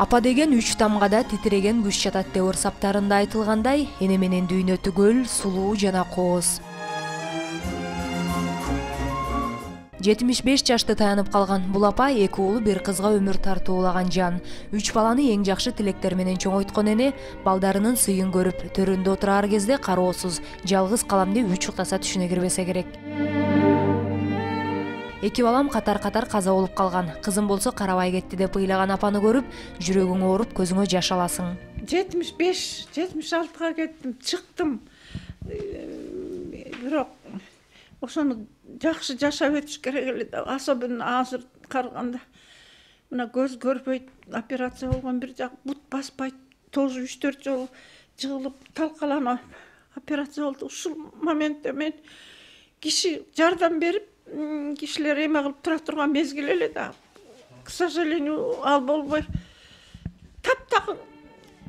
Апа деген 3 тамгада титиреген күч жатат деп ырсаптарында айтылгандай, эне менен дүйнө түгөл, сулуу жана кооз. 75 жашты таянып калган бул апа 2 уулу 1 кызга өмүр тартуулаган жан. 3 баланы эң жакшы тилектер менен чоңойткон эне балдарынын сыйын көрүп, төрөндө отурар кезде кароосуз, жалгыз калам деп 3 уктаса түшүнө кирбесе керек. 2 балам катар-катар каза болуп калган. Кызым болсо карабай кетти деп ыйлаган апаны көрүп, жүрөгүң ооруп, көзүңө жаш аласың. 75-76га кеттим, чыктым. Бирок ошону жакшы жашап өтүш керек эле да, особенно азыр караганда. Мына көз көрбөйт, операция болгон бир жак, бут баспайт, тоже 3-4 жолу жыгылып, талкаланып операция болду. Ушул моментте мен киши жардам берип, кишилер эме кылып тура турган мезгил эле да. К сожалению, ал болбой таптакыр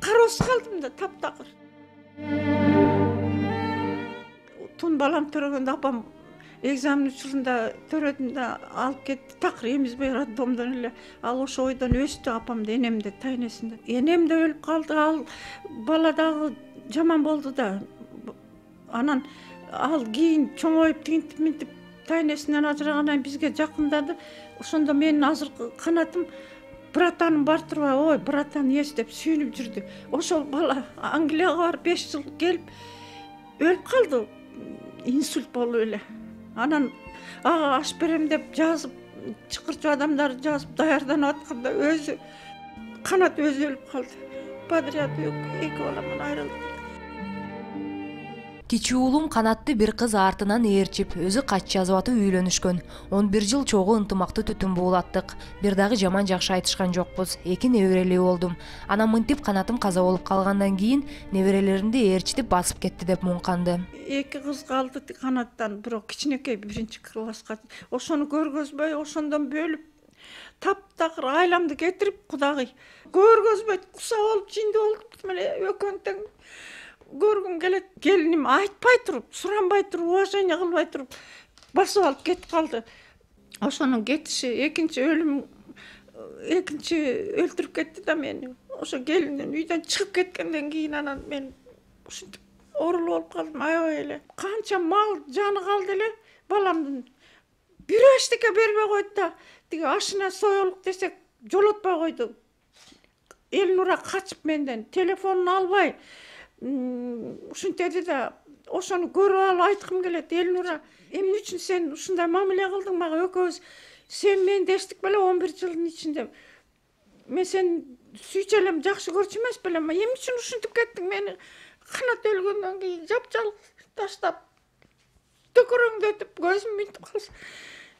кароосуз калдым да, таптакыр. Тун балам төрөгөндө апам экзамен учурунда төрөдүм да алып кетти. Такыр эмизбей роддомдон эле. Ал ошо ойдон өстү, апамды, энемди, тайнесинде. Энем да өлүп калды, ал бала дагы жаман болду да. Анан ал кийин чоңоюп, тигинтип минтип тайнесинен ажырагандан бизге жакындады. Ошондо менин азыркы канатым братаным бар турбай, ой, братан ес деп сүйүнүп жүрдү. Ошол бала Англияга барып 5 жыл келип өлүп калды. Инсульт болуп эле. Анан ага аш берем деп жазып, чыкырчу адамдар жазып даярданып атканда өзү канат өзү өлүп калды. Подряд 2 баламдан айрылды. Кичүү уулум канатты бир кыз артынан ээрчип, өзү кач жазып атып үйлөнүшкөн. 11 жыл чогуу ынтымактуу түтүн буулаттык. Бир дагы жаман жакшы айтышкан жокпуз. 2 неберелүү болдум. Анан мынтип канатым каза болуп калгандан кийин неберелеримди ээрчитип басып кетти деп муңканды. 2 кыз калды канаттан, бирок кичинекей 1-класска. Ошону көргөзбөй, ошондон бөлүп, таптакыр айламды кетирип, кудагый көргөзбөй, куса болуп, жинди болуп эле экөөнү тең көргүм келет. Келиним айтпай туруп, суранбай туруп, уважение кылбай туруп басып алып кетип калды. Ошонун кетиши, экинчи өлтүрүп кетти да мени. Ошо келиндин үйдөн чыгып кеткенден кийин анан мен ушинтип оорулуу болуп калдым, аябай эле. Канча мал жаны калды эле баламдын. Бирөө эчтеке бербей койду да, тиги ашына соёлук десек жолотпой койду. Элнура качып менден, телефонун албай ушинтеди да, ошону көрүп алып айткым келет. Элнура, эмне үчүн сен ушундай мамиле кылдың мага? Экөөбүз сен менди эчтик беле 11 жылдын ичинде. Мен сени сүйчү элем, жакшы көрчү эмес белем. Эмне үчүн ушинтип кеттиң мени? Канат өлгөндөн кийин жапжалгыз таштап, төкөрөңдөтүп, көзүм минтип калса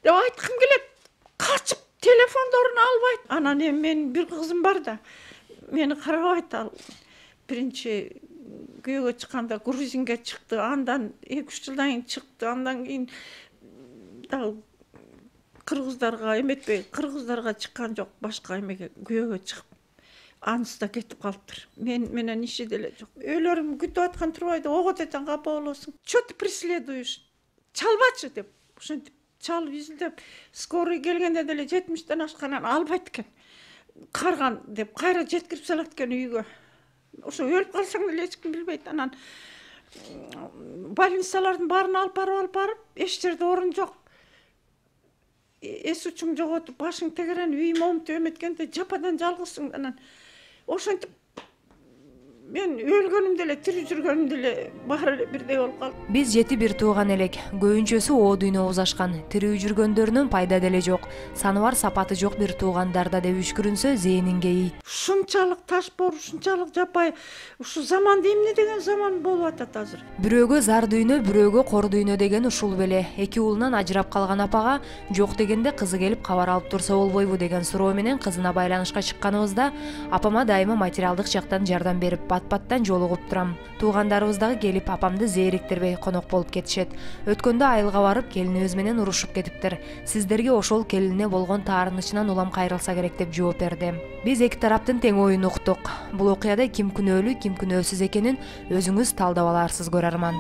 деп айткым келет. Качып телефондорун албайт. Анан эми менин бир кызым бар да, мени карабайт. Ал биринчи күйөөгө чыкканда грузинге чыкты, андан 2-3 жылдан кийин чыкты, андан кийин дагы кыргыздарга эметпей, кыргыздарга чыккан жок, башка эмеге күйөөгө чыгып, анысы да кетип калыптыр. Мен менен иши деле жок. Өлөрүм күтүп аткан турбайда, ого дечен капа болосуң. Что ты преследуешь? Чалбачы деп, ошентип чалып изилдеп, скорый келгенде деле 70тен ашканан албайт экен. Карган деп кайра жеткирип салат экен үйгө. Ошо өлүп калсаң деле эч ким билбейт. Анан больницалардын баарын алып барып, эч жерде орун жок. Эс учуң жоготуп, башың тегеренип, үй момунтип эметкенде жападан жалгызсың. Анан ошентип мен өлгөнүм деле, тирүү жүргөнүм деле баары эле бирдей болуп калды. Биз 7 бир тууган элек. Көбүнчөсү о дүйнө узашкан. Тирүү жүргөндөрүнүн пайда деле жок. Саны бар, сапаты жок бир туугандарда деп үшкүрүнсө зээнин кейийт. Ушунчалык ташпор, ушунчалык жапай, ушу заманда эмне деген заман болуп атат азыр. Бирөөгө зар дүйнө, бирөөгө кор дүйнө деген ушул беле. 2 уулунан ажырап калган апага жок дегенде кызы келип кабар алып турса болбойбу деген суроо менен кызына байланышка чыкканыбызда апама дайыма материалдык жактан жардам берип бат-баттан жолугуп турам. Туугандарыбыз дагы келип апамды зээриктирбей конок болуп кетишет. Өткөндө айылга барып келинибиз менен урушуп кетиптир. Сиздерге ошол келине болгон таарынычынан улам кайрылса керек деп жооп берди. Биз 2 тараптын тең оюн уктук. Бул окуяда ким күнөөлүү, ким күнөөсүз экенин өзүңүз талдап аларсыз, көрөрман.